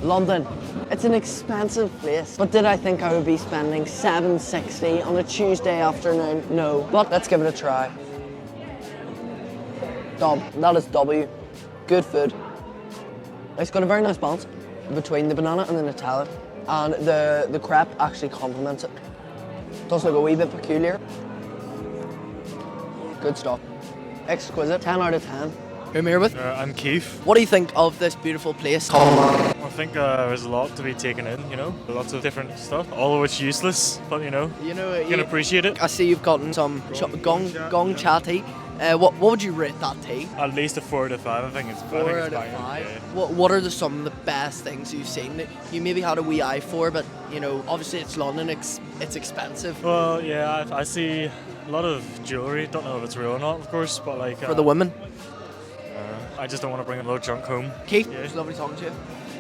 London. It's an expensive place, but did I think I would be spending $7.60 on a Tuesday afternoon? No, but let's give it a try. That is W. Good food. It's got a very nice balance between the banana and the Nutella, and the crepe actually complements it. Does look a wee bit peculiar. Good stuff. Exquisite. 10 out of 10. Who am I here with? I'm Keith. What do you think of this beautiful place? I think there's a lot to be taken in, you know, lots of different stuff, all of which useless, but you can appreciate it. I see you've gotten some gong cha tea. What would you rate that tea? At least a 4 out of 5, I think it's 4 out of 5. Yeah. What are some of the best things you've seen that you maybe had a wee eye for, but you know, obviously it's London, it's expensive. Well, yeah, I see a lot of jewellery, don't know if it's real or not, of course, but like... For the women? I just don't want to bring a load of junk home. Keith, it's lovely talking to you.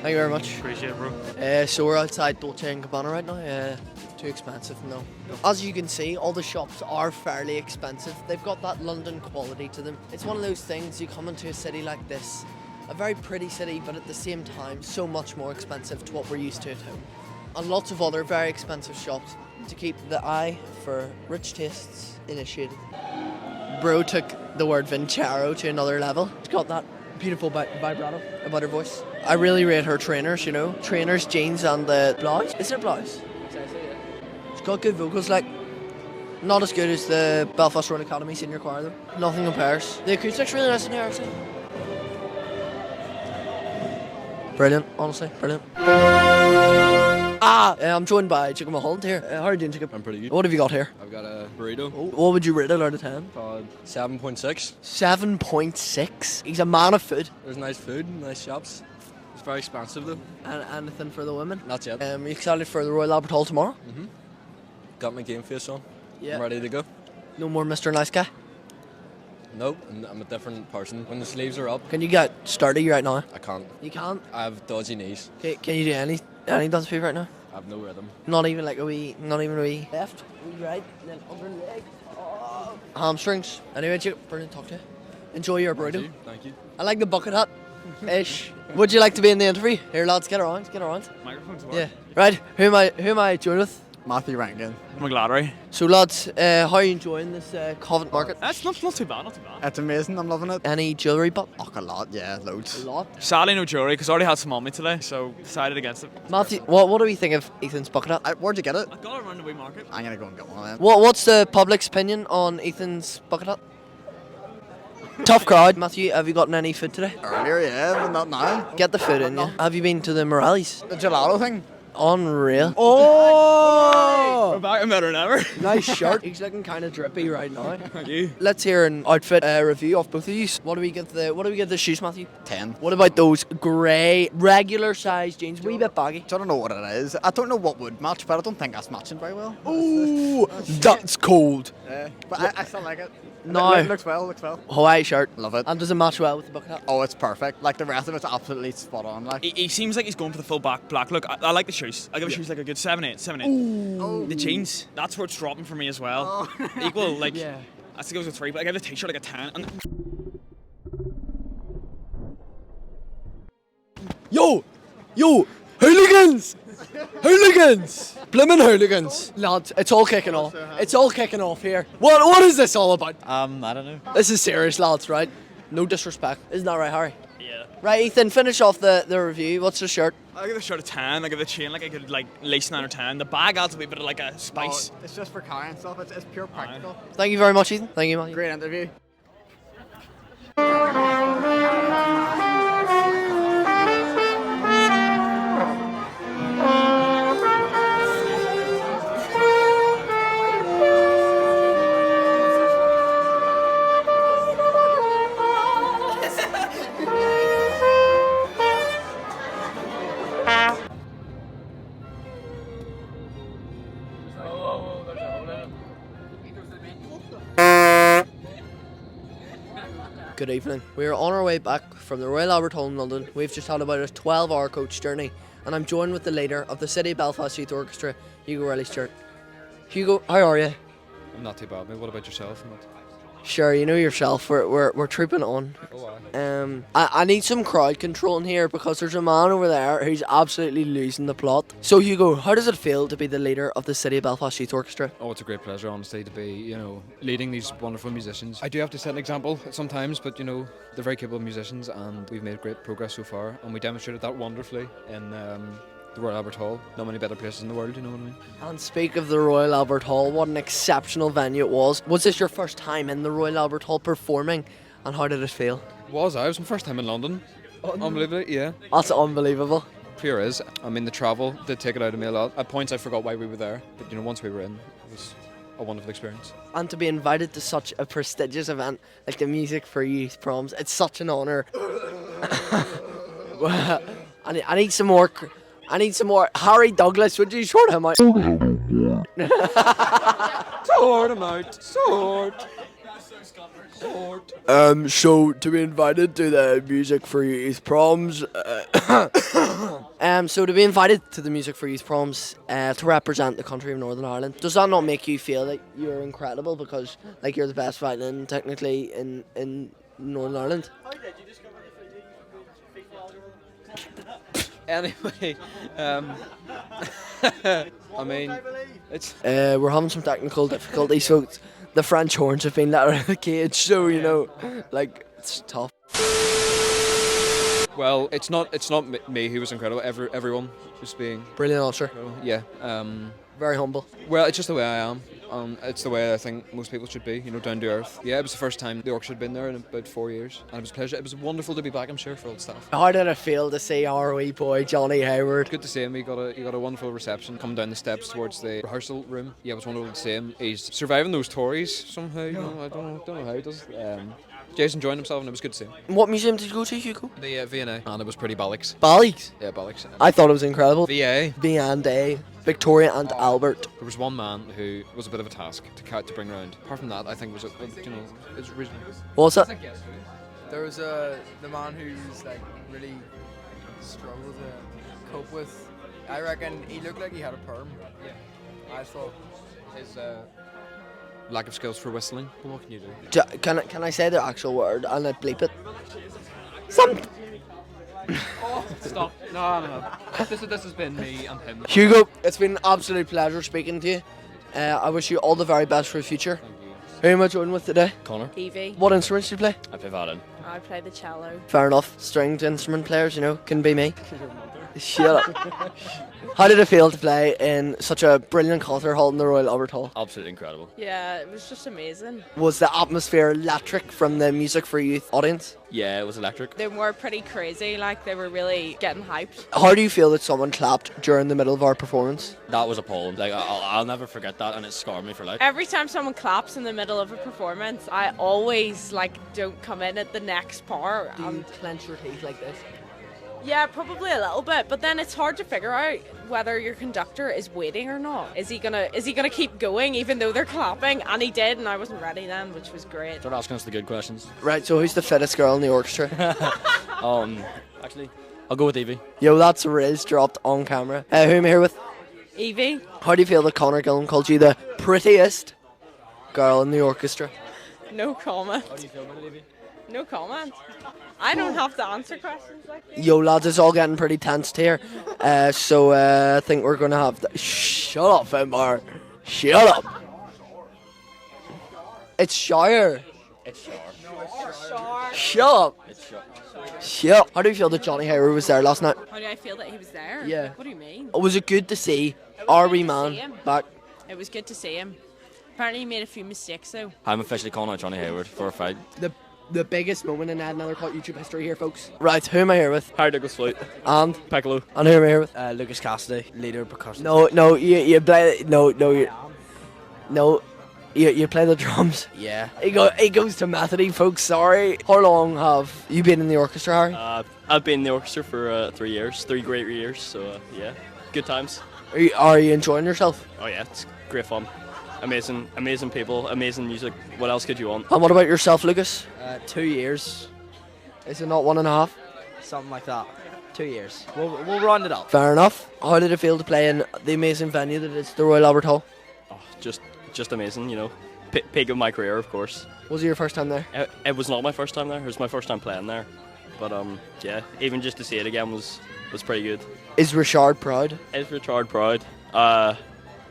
Thank you very much. Appreciate it, bro. So we're outside Dolce & Gabbana right now. Too expensive, no. As you can see, all the shops are fairly expensive. They've got that London quality to them. It's one of those things, you come into a city like this, a very pretty city, but at the same time, so much more expensive to what we're used to at home. And lots of other very expensive shops to keep the eye for rich tastes initiated. Bro took the word Vincero to another level. She's got that beautiful vibrato about her voice. I really rate her trainers, you know. Trainers, jeans and the blouse. Is it a blouse? She's got good vocals, like, not as good as the Belfast Road Academy senior choir though. Nothing compares. The acoustic's really nice in here, actually. Brilliant, honestly, brilliant. I'm joined by Jacob Mulholland here. How are you doing, Jacob? I'm pretty good. What have you got here? I've got a burrito. What would you rate it out of 10? 7.6. 7.6? He's a man of food. There's nice food, nice shops. It's very expensive though. And anything for the women? That's it. Are you excited for the Royal Albert Hall tomorrow? Mm-hmm. Got my game face on. Yeah. I'm ready to go. No more Mr. Nice Guy? Nope, I'm a different person. When the sleeves are up, Can you get sturdy right now? I can't. You can't? I have dodgy knees. Can you do any dance move right now? I have no rhythm. Not even a wee left, wee right, and then other leg. Oh. Hamstrings. Anyway, Jacob, brilliant to talk to you. Enjoy your burrito. Thank you. I like the bucket hat. Ish. Would you like to be in the interview? Here, lads, get around. Microphone's Yeah. Right. Who am I joined with? Matthew Rankin. McGladdery. So, lads, how are you enjoying this Covent Market? That's not too bad, It's amazing, I'm loving it. Any jewellery, but Oh, a lot, yeah, loads. a lot. Sadly, no jewellery because I already had some on me today, so decided against it. Matthew, what do we think of Ethan's bucket hat? Where'd you get it? I got it around the wee market. I'm gonna go and get one of them. What's the public's opinion on Ethan's bucket hat? Tough crowd. Matthew, have you gotten any food today? Earlier, yeah, but not now. Get the food in, yeah. Have you been to the Morelli's? The gelato thing. Unreal. Oh! We're back in better than ever. Nice shirt. He's looking kind of drippy right now. Thank you. Let's hear an outfit review of both of you. What do we get the shoes, Matthew? 10. What about those grey, regular size jeans? Wee bit baggy. So I don't know what it is. I don't know what would match, but I don't think that's matching very well. Ooh, that's cold. Yeah, but I still like it. No. It looks well. Hawaii shirt. Love it. And does it match well with the bucket hat? Oh, it's perfect. Like the rest of it's absolutely spot on. Like. He seems like he's going for the full black look. I like the shoes. I give the shoes like a good 7.8. Ooh. The jeans, that's where it's dropping for me as well. Equal, like, Yeah. I think it was a 3, but I gave the t-shirt like a 10. And Yo, hooligans! Hooligans! Blimmin' hooligans! Lads, it's all kicking off. It's all kicking off here. What is this all about? I don't know. This is serious, lads, right? No disrespect. Isn't that right, Harry? yeah. Right, Ethan, finish off the review. What's the shirt? I give the shirt a 10. I give the chain like a good at least 9 or 10. The bag adds a wee bit of like a spice. Oh, it's just for carrying stuff. It's pure practical. Thank you very much, Ethan. Thank you, Matthew. Great interview. Good evening. We are on our way back from the Royal Albert Hall in London. We've just had about a 12-hour coach journey, and I'm joined with the leader of the City of Belfast Youth Orchestra, Hugo Riley-Stewart. Hugo, how are you? I'm not too bad, mate. What about yourself? Sure, you know yourself. We're trooping on. I need some crowd control in here because there's a man over there who's absolutely losing the plot. So Hugo, how does it feel to be the leader of the City of Belfast Youth Orchestra? Oh, it's a great pleasure, honestly, to be, leading these wonderful musicians. I do have to set an example sometimes, but, they're very capable musicians and we've made great progress so far. And we demonstrated that wonderfully in the Royal Albert Hall. Not many better places in the world, you know what I mean? And speak of the Royal Albert Hall, what an exceptional venue it was. Was this your first time in the Royal Albert Hall performing? And how did it feel? It was my first time in London. Unbelievably, yeah. That's unbelievable. Pure is. I mean, the travel did take it out of me a lot. At points I forgot why we were there, but once we were in, it was a wonderful experience. And to be invited to such a prestigious event like the Music for Youth Proms, it's such an honour. I need some more. I need some more. Harry Douglas, would you sort him out? Sort him out. Sort. So to be invited to the Music for Youth Proms, so to be invited to the Music for Youth Proms to represent the country of Northern Ireland, does that not make you feel like you're incredible because like you're the best violin technically in Northern Ireland? Anyway, I mean, it's... We're having some technical difficulties, so the French horns have been let out of the cage, so like it's tough. Well, it's not me who was incredible. Everyone was being Brilliant answer. incredible. Yeah. Very humble. Well, it's just the way I am. It's the way I think most people should be, down to earth. Yeah, it was the first time the orchestra had been there in about 4 years, and it was a pleasure. It was wonderful to be back, I'm sure, for old staff. How did it feel to see our wee boy Johnny Hayward? Good to see him. He got a wonderful reception coming down the steps towards the rehearsal room. Yeah, it was wonderful to see him. He's surviving those Tories somehow. I don't know how he does. Jason enjoying himself, and it was good to see him. What museum did you go to, Hugo? The V&A, and it was pretty bollocks. Bally's. Yeah, bollocks. I thought it was incredible. VA. V&A, Victoria and Albert. There was one man who was a bit of a task to bring around. Apart from that, I think it was reasonable. What was that? There was the man who's like really struggled to cope with. I reckon he looked like he had a perm. Yeah. I thought His lack of skills for whistling. But what can you do? Can I say the actual word and I bleep it? Stop. No. This has been me and him. Hugo, it's been an absolute pleasure speaking to you. I wish you all the very best for the future. Who am I joining with today? Connor. Evie. What instruments do you play? I play violin. I play the cello. Fair enough. Stringed instrument players, can be me. Shut up. How did it feel to play in such a brilliant concert hall in the Royal Albert Hall? Absolutely incredible. Yeah, it was just amazing. Was the atmosphere electric from the Music for Youth audience? Yeah, it was electric. They were pretty crazy, like they were really getting hyped. How do you feel that someone clapped during the middle of our performance? That was appalling. Like I'll never forget that, and it scarred me for life. Every time someone claps in the middle of a performance, I always don't come in at the next part. Do you clench your teeth like this? Yeah, probably a little bit, but then it's hard to figure out whether your conductor is waiting or not. Is he gonna keep going even though they're clapping? And he did, and I wasn't ready then, which was great. Start asking us the good questions. Right, so who's the fittest girl in the orchestra? Actually, I'll go with Evie. Yo, that's Riz dropped on camera. Who am I here with? Evie. How do you feel that Conor Gillan called you the prettiest girl in the orchestra? No comment. How do you feel about it, Evie? No comment. I don't have to answer questions like this. Yo, lads, it's all getting pretty tensed here. So I think we're going to have... Shut up, Finbar. Shut up. It's Shire. It's sure. Shut up. It's sure. Shut up. How do you feel that Johnny Hayward was there last night? How do I feel that he was there? Yeah. What do you mean? Was it good to see our wee man back? It was good to see him. Apparently he made a few mistakes though. I'm officially calling out Johnny Hayward for a fight. The biggest moment in Ed Another Cut YouTube history here, folks. Right, who am I here with? Harry Douglas flute. And? Piccolo. And who am I here with? Lucas Cassidy, leader percussionist. No, you play... No, you play the drums. Yeah. He goes to Methody, folks, sorry. How long have you been in the orchestra, Harry? I've been in the orchestra for 3 years, 3 great years, so yeah, good times. Are you enjoying yourself? Oh yeah, it's great fun. Amazing people, amazing music. What else could you want? And what about yourself, Lucas? 2 years, Is it not 1.5? something like that. 2 years. We'll round it up. Fair enough. How did it feel to play in the amazing venue that is the Royal Albert Hall? Oh, just amazing, peak of my career, of course. Was it your first time there? It was not my first time there. It was my first time playing there. But yeah, even just to see it again was pretty good. Is Richard proud? Is Richard proud?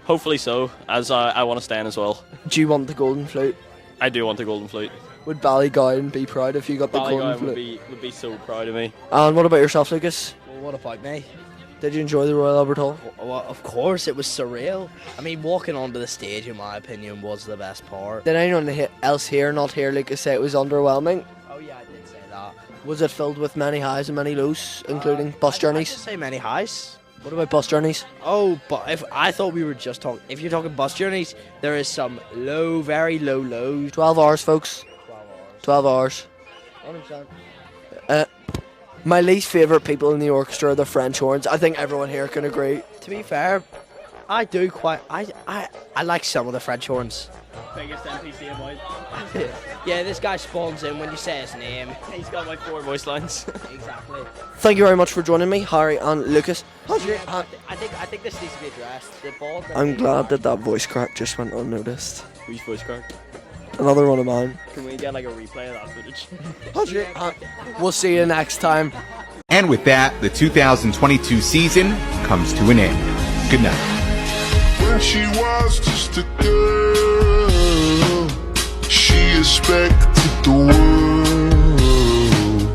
Hopefully so, as I want to stay in as well. Do you want the golden flute? I do want the golden flute. Would Ballygowan be proud if you got the golden Ballygowan flute? would be so proud of me. And what about yourself, Lucas? Well, what about me? Did you enjoy the Royal Albert Hall? Well, of course, it was surreal. I mean, walking onto the stage, in my opinion, was the best part. Did anyone else here not hear Lucas say it was underwhelming? Oh yeah, I did say that. Was it filled with many highs and many lows, including bus I'd journeys? say many highs. What about bus journeys? Oh, but if I thought we were just talking, if you're talking bus journeys, there is some low, very low lows. 12 hours, folks. 12 hours. 100%. My least favourite people in the orchestra are the French horns. I think everyone here can agree. To be fair, I do quite. I like some of the French horns. Biggest NPC about. Yeah, this guy spawns in when you say his name. He's got like 4 voice lines. Exactly. Thank you very much for joining me, Harry and Lucas. I think this needs to be addressed. The ball. I'm glad that voice crack just went unnoticed. Who's voice crack? Another one of mine. Can we get like a replay of that footage? We'll see you next time. And with that, the 2022 season comes to an end. Good night. When she was just a girl, she expected the world,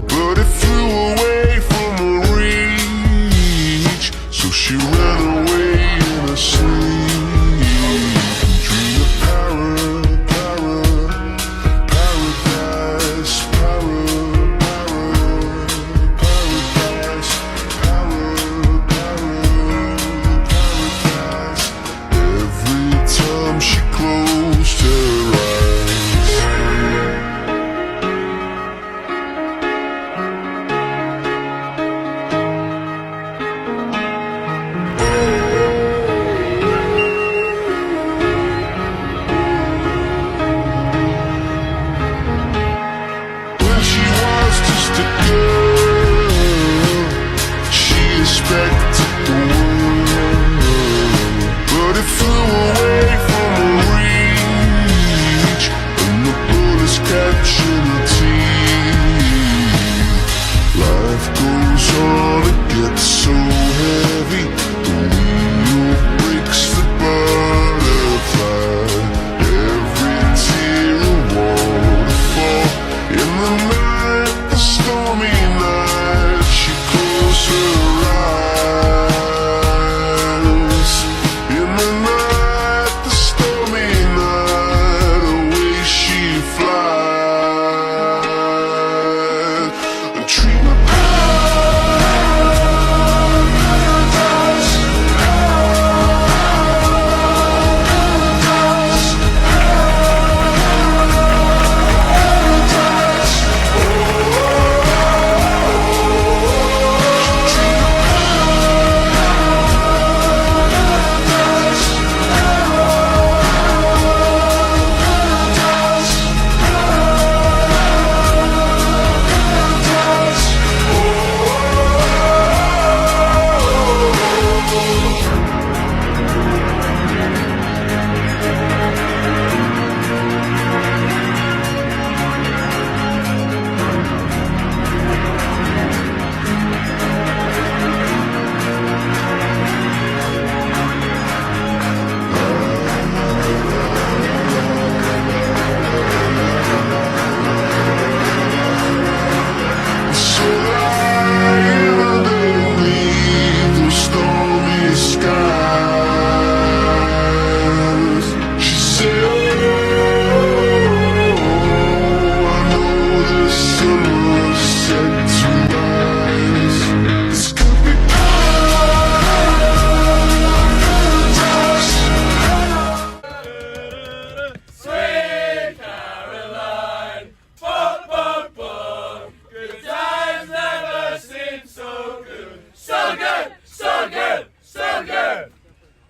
but it flew away from her reach, so she ran away in a sleep. Dream of paradise, every time she closed her eyes. When she was just a girl, she expected the world, but it flew away.